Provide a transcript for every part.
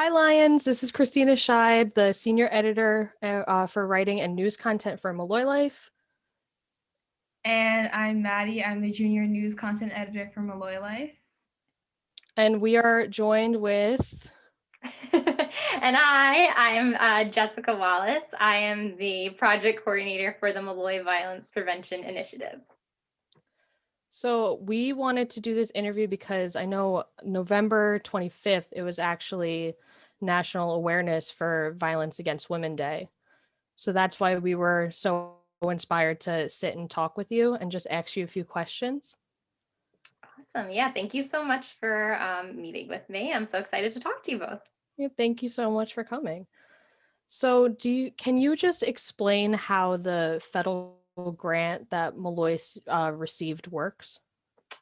Hi, Lions. This is Christina Scheid, the senior editor for writing and news content for Molloy Life. And I'm Maddie. I'm the junior news content editor for Molloy Life. And we are joined with... And I'm Jessica Wallace. I am the project coordinator for the Molloy Violence Prevention Initiative. So we wanted to do this interview because I know November 25th, it was actually National Awareness for Violence Against Women Day. So that's why we were so inspired to sit and talk with you and just ask you a few questions. Awesome. Yeah, thank you so much for meeting with me. I'm so excited to talk to you both. Yeah, thank you so much for coming. So can you just explain how the federal grant that Molloy received works?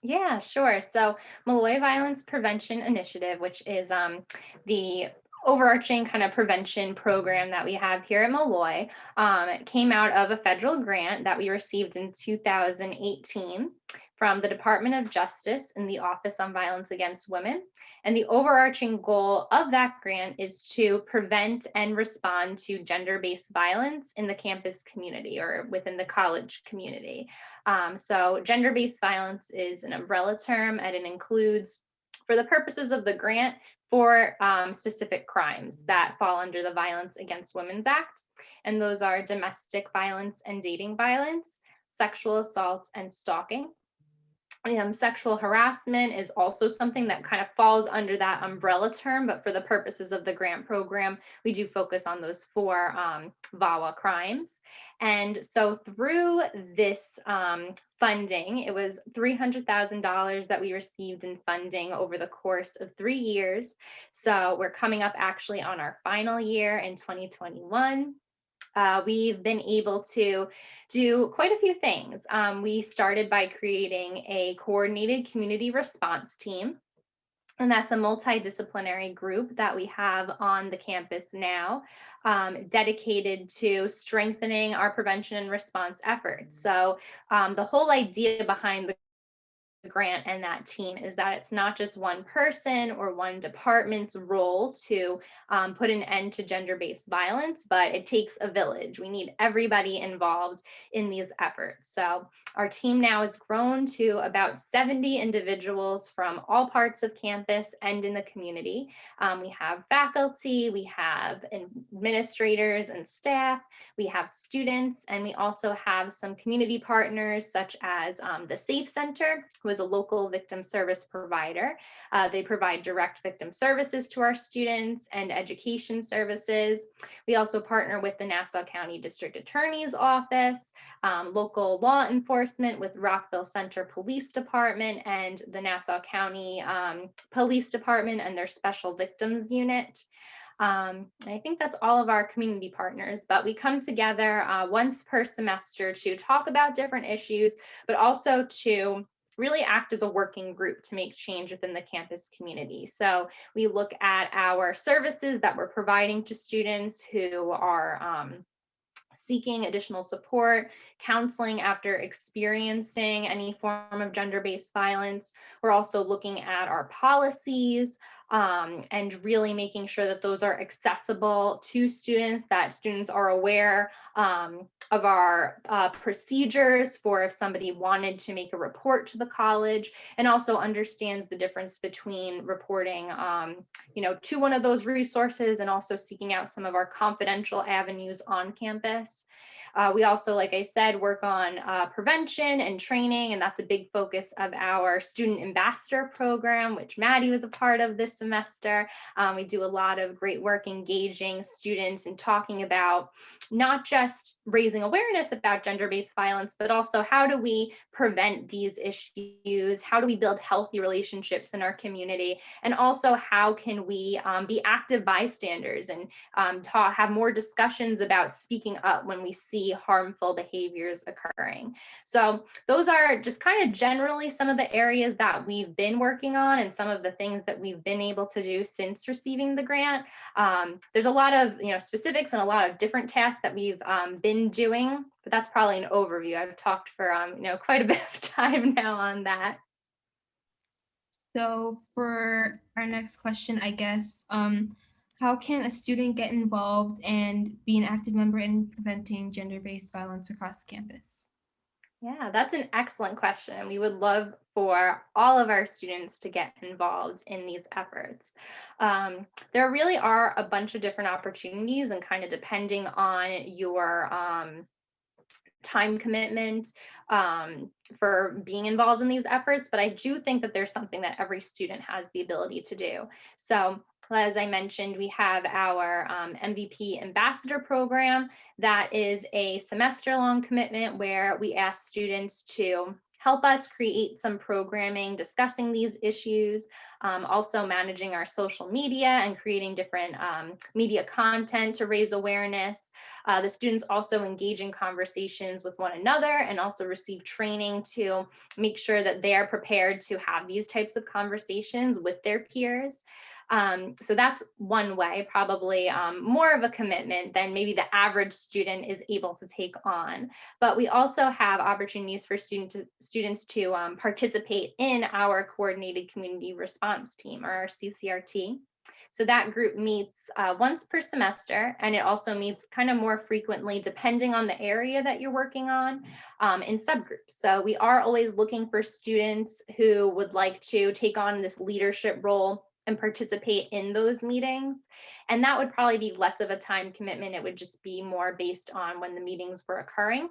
Yeah, sure. So Molloy Violence Prevention Initiative, which is the overarching kind of prevention program that we have here at Molloy, it came out of a federal grant that we received in 2018 from the Department of Justice in the Office on Violence Against Women. And the overarching goal of that grant is to prevent and respond to gender-based violence in the campus community or within the college community. So gender-based violence is an umbrella term, and it includes, for the purposes of the grant, four specific crimes that fall under the Violence Against Women's Act. And those are domestic violence and dating violence, sexual assault, and stalking. Sexual harassment is also something that kind of falls under that umbrella term, but for the purposes of the grant program, we do focus on those four VAWA crimes. And so through this funding, it was $300,000 that we received in funding over the course of 3 years. So we're coming up actually on our final year in 2021. We've been able to do quite a few things. We started by creating a coordinated community response team. And that's a multidisciplinary group that we have on the campus now, dedicated to strengthening our prevention and response efforts. So the whole idea behind the grant and that team is that it's not just one person or one department's role to put an end to gender-based violence, but it takes a village. We need everybody involved in these efforts. So our team now has grown to about 70 individuals from all parts of campus and in the community. We have faculty, we have administrators and staff, we have students, and we also have some community partners such as the Safe Center, who is a local victim service provider. They provide direct victim services to our students and education services. We also partner with the Nassau County District Attorney's Office, local law enforcement with Rockville Center Police Department and the Nassau County Police Department and their Special Victims Unit. I think that's all of our community partners, but we come together once per semester to talk about different issues, but also to really act as a working group to make change within the campus community. So we look at our services that we're providing to students who are seeking additional support, counseling after experiencing any form of gender-based violence. We're also looking at our policies and really making sure that those are accessible to students, that students are aware of our procedures for if somebody wanted to make a report to the college, and also understands the difference between reporting to one of those resources and also seeking out some of our confidential avenues on campus. We also, like I said, work on prevention and training, and that's a big focus of our student ambassador program, which Maddie was a part of this semester. We do a lot of great work engaging students and talking about not just raising awareness about gender-based violence, but also how do we prevent these issues? How do we build healthy relationships in our community? And also, how can we be active bystanders and have more discussions about speaking up when we see harmful behaviors occurring? So those are just kind of generally some of the areas that we've been working on and some of the things that we've been able to do since receiving the grant. There's a lot of specifics and a lot of different tasks that we've been doing, but that's probably an overview. I've talked for quite a bit of time now on that. So for our next question, I guess, How can a student get involved and be an active member in preventing gender-based violence across campus? Yeah, that's an excellent question. We would love for all of our students to get involved in these efforts. There really are a bunch of different opportunities, and kind of depending on your time commitment for being involved in these efforts, but I do think that there's something that every student has the ability to do. So as I mentioned, we have our MVP Ambassador Program. That is a semester-long commitment where we ask students to help us create some programming discussing these issues, also managing our social media and creating different media content to raise awareness. The students also engage in conversations with one another and also receive training to make sure that they are prepared to have these types of conversations with their peers. So that's one way, probably more of a commitment than maybe the average student is able to take on. But we also have opportunities for students to participate in our Coordinated Community Response Team, or our CCRT. So that group meets once per semester, and it also meets kind of more frequently depending on the area that you're working on in subgroups. So we are always looking for students who would like to take on this leadership role and participate in those meetings. And that would probably be less of a time commitment. It would just be more based on when the meetings were occurring.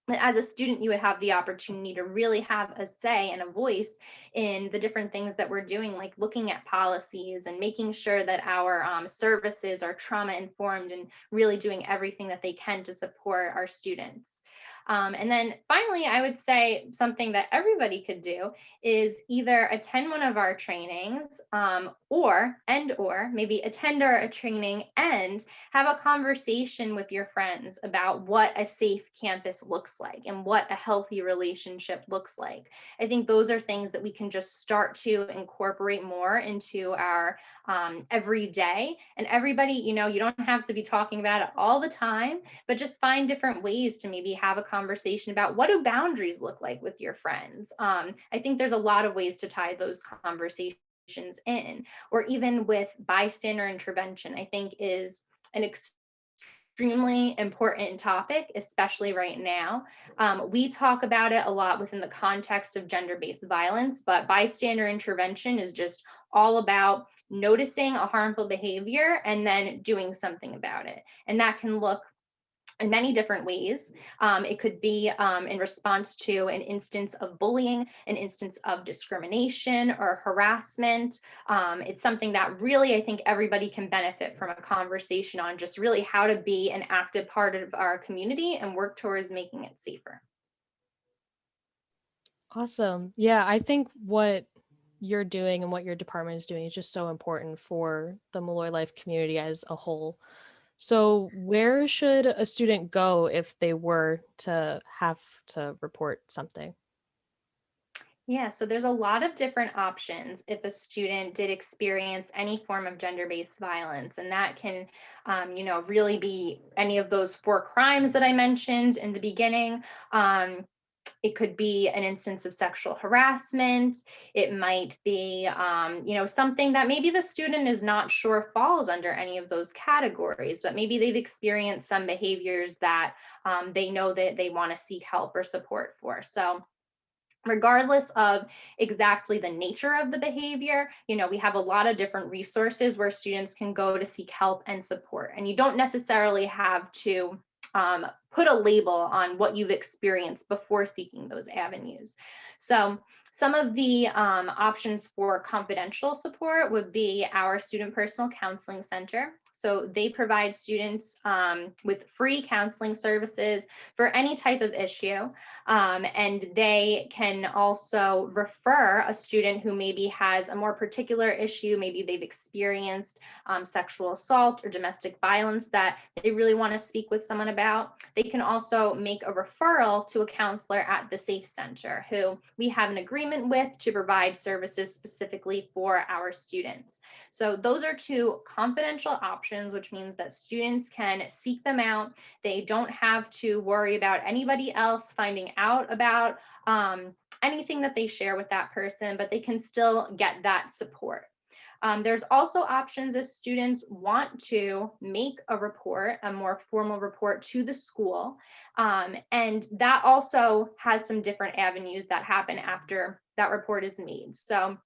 But as a student, you would have the opportunity to really have a say and a voice in the different things that we're doing, like looking at policies and making sure that our services are trauma informed and really doing everything that they can to support our students. And then finally, I would say something that everybody could do is either attend one of our trainings or maybe attend our training and have a conversation with your friends about what a safe campus looks like and what a healthy relationship looks like. I think those are things that we can just start to incorporate more into our everyday. And everybody, you don't have to be talking about it all the time, but just find different ways to maybe have a conversation about what do boundaries look like with your friends. I think there's a lot of ways to tie those conversations in, or even with bystander intervention, I think is an extremely important topic, especially right now. We talk about it a lot within the context of gender-based violence, but bystander intervention is just all about noticing a harmful behavior and then doing something about it. And that can look in many different ways. It could be in response to an instance of bullying, an instance of discrimination or harassment. It's something that really, I think everybody can benefit from a conversation on, just really how to be an active part of our community and work towards making it safer. Awesome. Yeah, I think what you're doing and what your department is doing is just so important for the Molloy Life community as a whole. So, where should a student go if they were to have to report something? Yeah, so there's a lot of different options if a student did experience any form of gender-based violence, and that can, really be any of those 4 crimes that I mentioned in the beginning. It could be an instance of sexual harassment. It might be, something that maybe the student is not sure falls under any of those categories, but maybe they've experienced some behaviors that they know that they want to seek help or support for. So regardless of exactly the nature of the behavior, we have a lot of different resources where students can go to seek help and support. And you don't necessarily have to put a label on what you've experienced before seeking those avenues. So some of the options for confidential support would be our Student Personal Counseling Center. So they provide students with free counseling services for any type of issue. And they can also refer a student who maybe has a more particular issue. Maybe they've experienced sexual assault or domestic violence that they really want to speak with someone about. They can also make a referral to a counselor at the Safe Center, who we have an agreement with to provide services specifically for our students. So those are 2 confidential options, which means that students can seek them out. They don't have to worry about anybody else finding out about anything that they share with that person, but they can still get that support. There's also options if students want to make a report, a more formal report to the school. And that also has some different avenues that happen after that report is made. So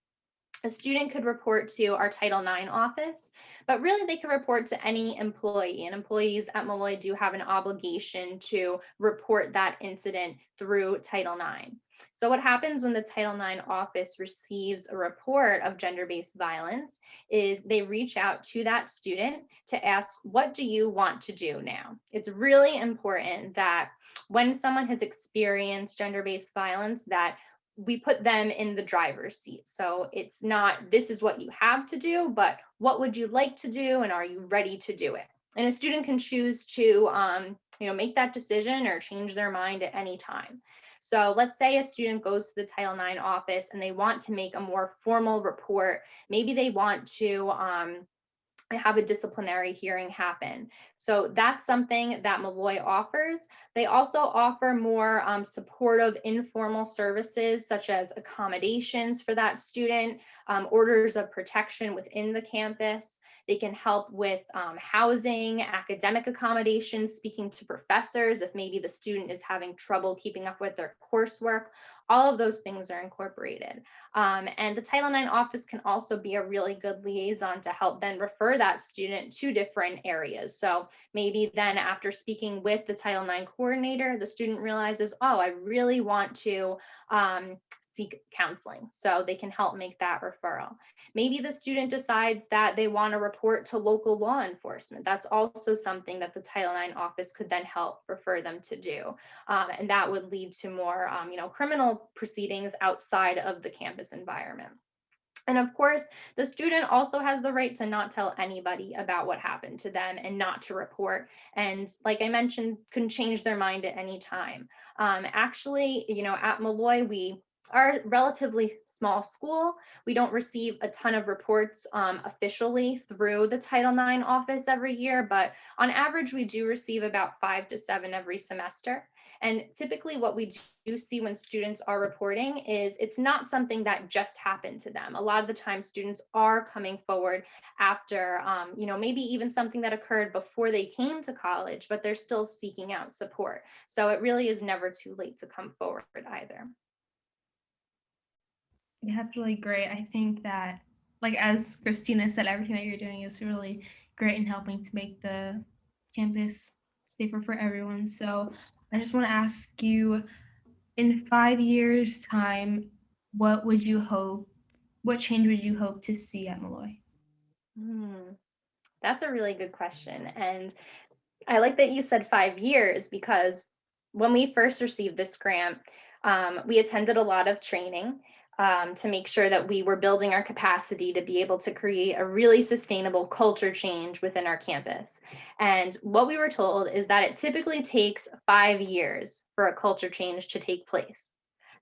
a student could report to our Title IX office, but really they could report to any employee, and employees at Molloy do have an obligation to report that incident through Title IX. So what happens when the Title IX office receives a report of gender-based violence is they reach out to that student to ask, what do you want to do now? It's really important that when someone has experienced gender-based violence, that we put them in the driver's seat. So it's not, this is what you have to do, but what would you like to do? And are you ready to do it? And a student can choose to, make that decision or change their mind at any time. So let's say a student goes to the Title IX office and they want to make a more formal report. Maybe they want to, have a disciplinary hearing happen. So that's something that Molloy offers. They also offer more supportive informal services such as accommodations for that student, orders of protection within the campus. They can help with housing, academic accommodations, speaking to professors if maybe the student is having trouble keeping up with their coursework. All of those things are incorporated. And the Title IX office can also be a really good liaison to help then refer that student to different areas. So maybe then after speaking with the Title IX coordinator, the student realizes, oh, I really want to seek counseling. So they can help make that referral. Maybe the student decides that they want to report to local law enforcement. That's also something that the Title IX office could then help refer them to do. And that would lead to more, criminal proceedings outside of the campus environment. And of course, the student also has the right to not tell anybody about what happened to them and not to report. And like I mentioned, can change their mind at any time. Actually, at Molloy, we are a relatively small school. We don't receive a ton of reports officially through the Title IX office every year, but on average, we do receive about 5 to 7 every semester. And typically what we do see when students are reporting is it's not something that just happened to them. A lot of the time students are coming forward after, maybe even something that occurred before they came to college, but they're still seeking out support. So it really is never too late to come forward either. Yeah, that's really great. I think that, like as Christina said, everything that you're doing is really great in helping to make the campus safer for everyone. So I just want to ask you, in 5 years' time, what change would you hope to see at Molloy? That's a really good question. And I like that you said 5 years, because when we first received this grant, we attended a lot of training to make sure that we were building our capacity to be able to create a really sustainable culture change within our campus. And what we were told is that it typically takes 5 years for a culture change to take place.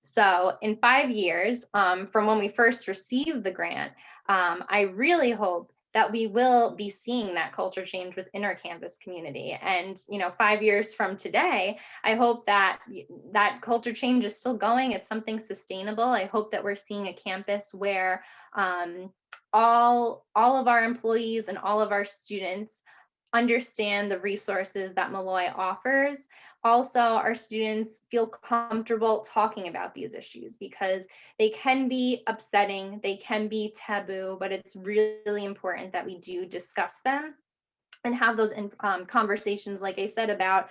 So in 5 years, from when we first received the grant, I really hope that we will be seeing that culture change within our campus community. And 5 years from today, I hope that that culture change is still going. It's something sustainable. I hope that we're seeing a campus where all of our employees and all of our students understand the resources that Molloy offers. Also, our students feel comfortable talking about these issues, because they can be upsetting, they can be taboo, but it's really important that we do discuss them and have those conversations, like I said, about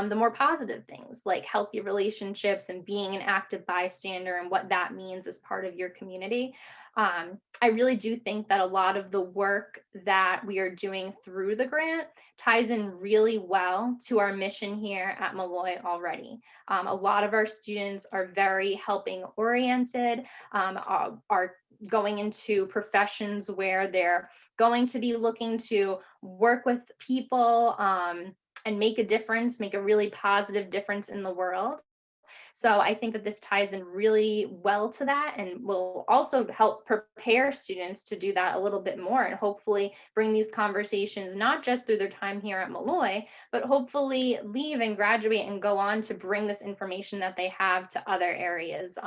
the more positive things like healthy relationships and being an active bystander and what that means as part of your community. I really do think that a lot of the work that we are doing through the grant ties in really well to our mission here at Molloy already. A lot of our students are very helping oriented, are going into professions where they're going to be looking to work with people and make a difference, make a really positive difference in the world. So I think that this ties in really well to that, and will also help prepare students to do that a little bit more, and hopefully bring these conversations not just through their time here at Molloy, but hopefully leave and graduate and go on to bring this information that they have to other areas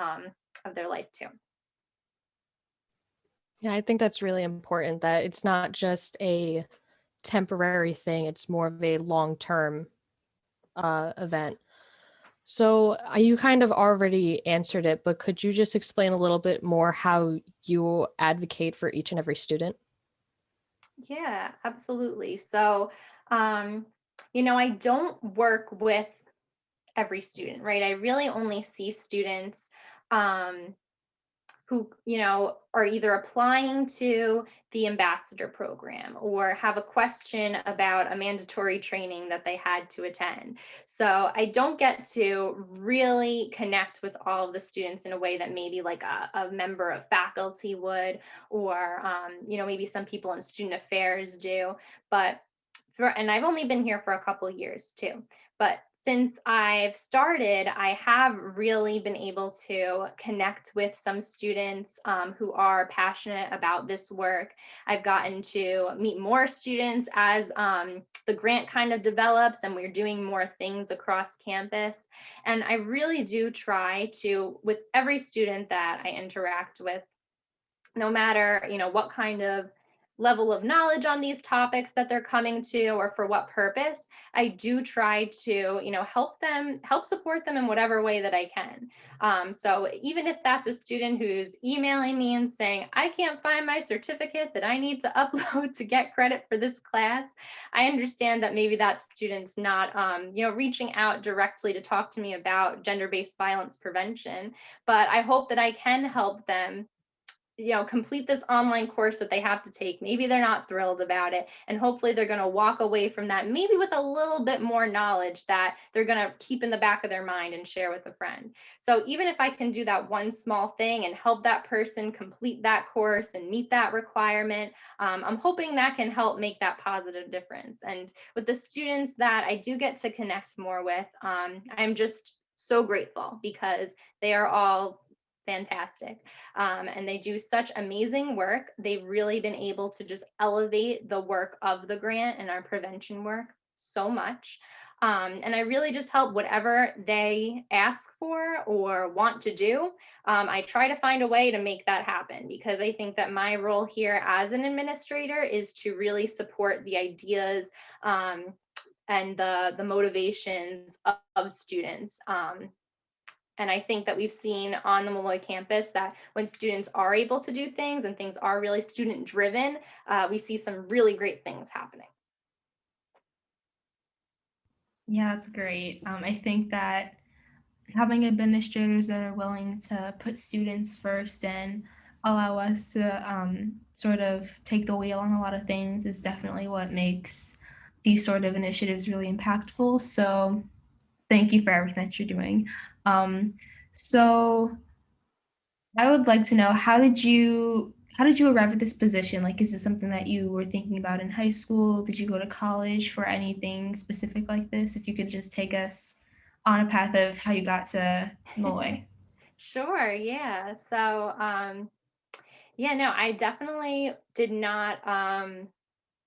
of their life too. Yeah, I think that's really important that it's not just a temporary thing, it's more of a long-term event. So you kind of already answered it, but could you just explain a little bit more how you advocate for each and every student? Yeah, absolutely. So, um, I don't work with every student, right? I really only see students um, who, are either applying to the ambassador program or have a question about a mandatory training that they had to attend. So I don't get to really connect with all of the students in a way that maybe like a member of faculty would, or, maybe some people in student affairs do. But and I've only been here for a couple years too. But since I've started, I have really been able to connect with some students who are passionate about this work. I've gotten to meet more students as the grant kind of develops and we're doing more things across campus. And I really do try to, with every student that I interact with, no matter what kind of level of knowledge on these topics that they're coming to or for what purpose, I do try to help support them in whatever way that I can. So even if that's a student who's emailing me and saying I can't find my certificate that I need to upload to get credit for this class, I understand that maybe that student's not reaching out directly to talk to me about gender-based violence prevention, but I hope that I can help them complete this online course that they have to take. Maybe they're not thrilled about it. And hopefully they're going to walk away from that, maybe with a little bit more knowledge that they're going to keep in the back of their mind and share with a friend. So even if I can do that one small thing and help that person complete that course and meet that requirement, I'm hoping that can help make that positive difference. And with the students that I do get to connect more with, I'm just so grateful because they are all fantastic. And they do such amazing work. They've really been able to just elevate the work of the grant and our prevention work so much. And I really just help whatever they ask for or want to do. I try to find a way to make that happen because I think that my role here as an administrator is to really support the ideas and the motivations of students. And I think that we've seen on the Molloy campus that when students are able to do things and things are really student driven, we see some really great things happening. Yeah, that's great. I think that having administrators that are willing to put students first and allow us to sort of take the wheel on a lot of things is definitely what makes these sort of initiatives really impactful. So thank you for everything that you're doing. Um, so I would like to know how did you arrive at this position? Like, is this something that you were thinking about in high school? Did you go to college for anything specific like this? If you could just take us on a path of how you got to Molloy. Sure, yeah. So, yeah, no, I definitely did not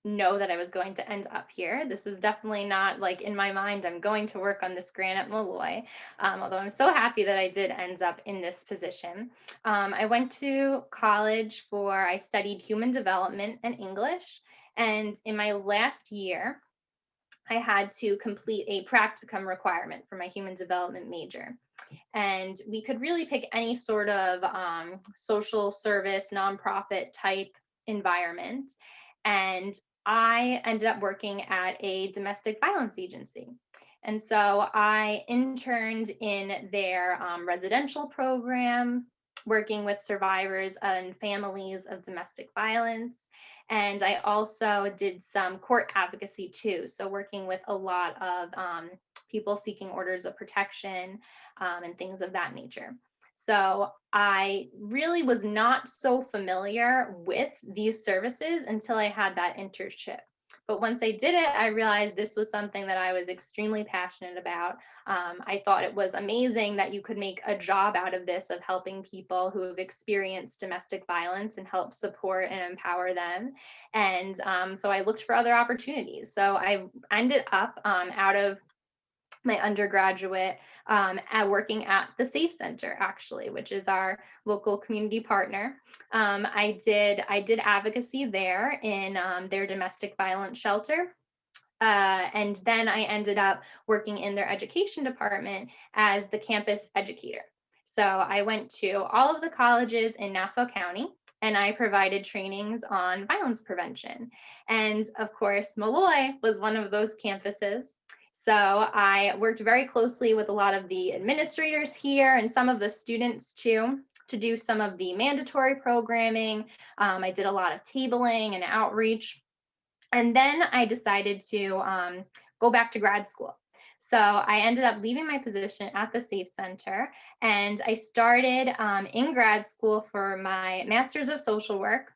know that I was going to end up here. This was definitely not like in my mind, I'm going to work on this grant at Molloy. Although I'm so happy that I did end up in this position. I went to college I studied human development and English. And in my last year, I had to complete a practicum requirement for my human development major. And we could really pick any sort of social service, nonprofit type environment. And I ended up working at a domestic violence agency. And so I interned in their residential program, working with survivors and families of domestic violence. And I also did some court advocacy too. So working with a lot of people seeking orders of protection and things of that nature. So I really was not so familiar with these services until I had that internship. But once I did it, I realized this was something that I was extremely passionate about. I thought it was amazing that you could make a job out of this, of helping people who have experienced domestic violence and help support and empower them. And so I looked for other opportunities. So I ended up out of my undergraduate at working at the Safe Center, actually, which is our local community partner. I did advocacy there in their domestic violence shelter. And then I ended up working in their education department as the campus educator. So I went to all of the colleges in Nassau County and I provided trainings on violence prevention. And of course, Molloy was one of those campuses. So I worked very closely with a lot of the administrators here and some of the students too, to do some of the mandatory programming. I did a lot of tabling and outreach. And then I decided to go back to grad school. So I ended up leaving my position at the Safe Center and I started in grad school for my Master's of Social Work.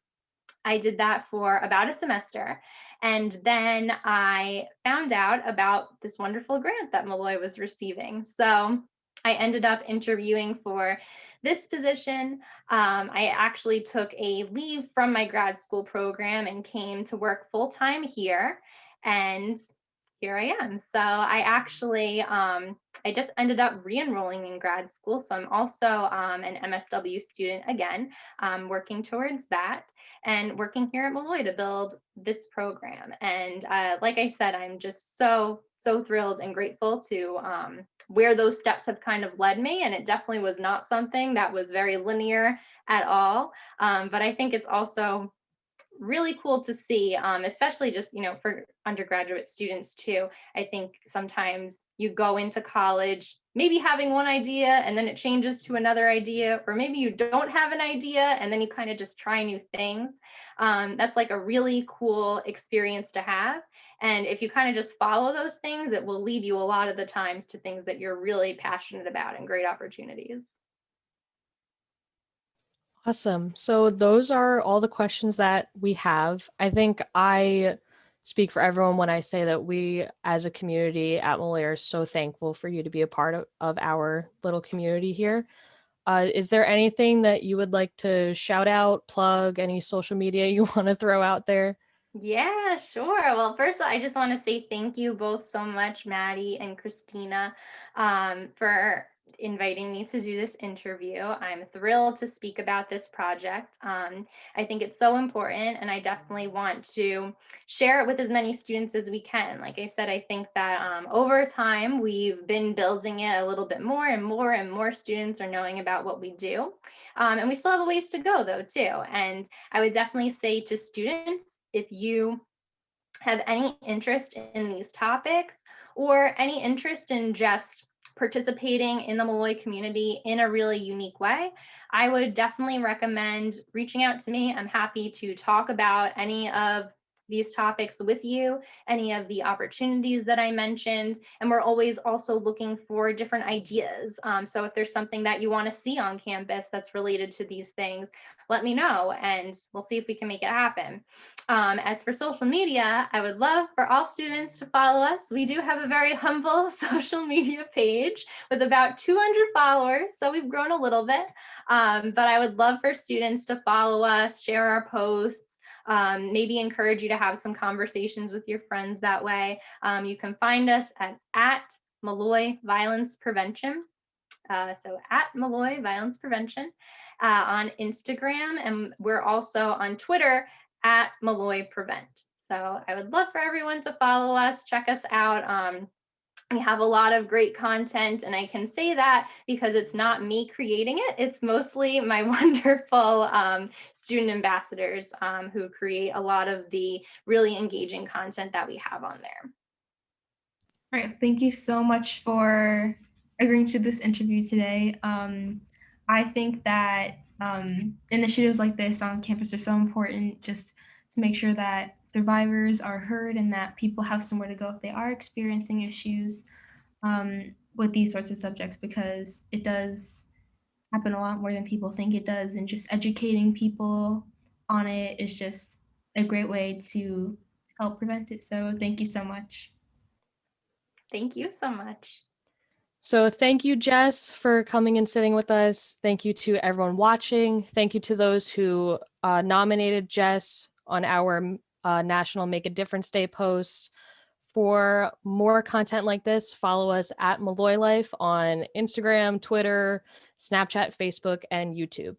I did that for about a semester. And then I found out about this wonderful grant that Molloy was receiving. So I ended up interviewing for this position. I actually took a leave from my grad school program and came to work full time here. And here I am. So I just ended up re-enrolling in grad school. So I'm also an MSW student again, working towards that and working here at Molloy to build this program. And like I said, I'm just so thrilled and grateful to where those steps have kind of led me. And it definitely was not something that was very linear at all. But I think it's also really cool to see, especially just, for undergraduate students too. I think sometimes you go into college maybe having one idea and then it changes to another idea, or maybe you don't have an idea and then you kind of just try new things. That's like a really cool experience to have. And if you kind of just follow those things, it will lead you a lot of the times to things that you're really passionate about and great opportunities. Awesome. So those are all the questions that we have. I think I speak for everyone when I say that we as a community at Molloy are so thankful for you to be a part of our little community here. Is there anything that you would like to shout out, plug, any social media you want to throw out there? Yeah, sure. Well, first of all, I just want to say thank you both so much, Maddie and Christina, for inviting me to do this interview. I'm thrilled to speak about this project. I think it's so important, and I definitely want to share it with as many students as we can. Like I said, I think that over time, we've been building it a little bit more and more, and more students are knowing about what we do. And we still have a ways to go, though, too. And I would definitely say to students, if you have any interest in these topics or any interest in just participating in the Molloy community in a really unique way, I would definitely recommend reaching out to me. I'm happy to talk about any of these topics with you, any of the opportunities that I mentioned. And we're always also looking for different ideas. So if there's something that you want to see on campus that's related to these things, let me know and we'll see if we can make it happen. As for social media, I would love for all students to follow us. We do have a very humble social media page with about 200 followers, so we've grown a little bit. But I would love for students to follow us, share our posts, maybe encourage you to have some conversations with your friends that way. You can find us at Molloy Violence Prevention. So at Molloy Violence Prevention on Instagram, and we're also on Twitter at Molloy Prevent. So I would love for everyone to follow us, check us out. We have a lot of great content, and I can say that because it's not me creating it. It's mostly my wonderful student ambassadors who create a lot of the really engaging content that we have on there. All right, thank you so much for agreeing to this interview today. I think that initiatives like this on campus are so important, just to make sure that survivors are heard and that people have somewhere to go if they are experiencing issues with these sorts of subjects, because it does happen a lot more than people think it does. And just educating people on it is just a great way to help prevent it. So thank you so much. Thank you so much. So thank you, Jess, for coming and sitting with us. Thank you to everyone watching. Thank you to those who nominated Jess on our National Make a Difference Day post For more content like this, follow us at Molloy Life on Instagram, Twitter, Snapchat, Facebook, and YouTube.